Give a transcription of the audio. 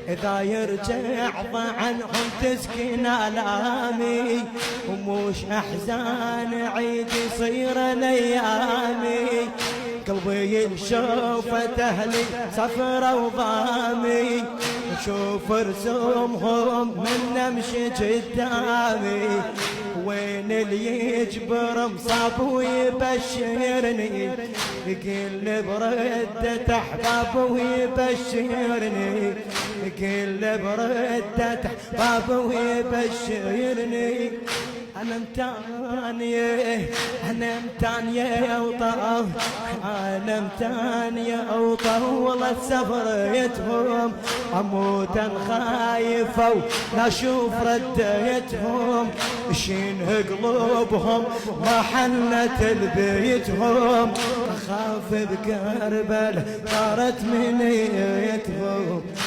إذا يرجع عنهم تسكن آلامي، وموش أحزان عيد يصير ليامي. قلبي يشوفت أهلي صفرة وضامي، وشوف رسومهم من نمشي قدامي. وين اللي يجبر مصاب ويبشرني، كل بردة أحباب ويبشرني، كل بردة أحباب ويبشرني. أنا متانية أنا متانية وطاف، أنا متانية وطولت سفريتهم. أموت خايفة ولا أشوف رديتهم، شينه قلوبهم ما حنت لبيتهم. أخاف بكربل طارت منيتهم.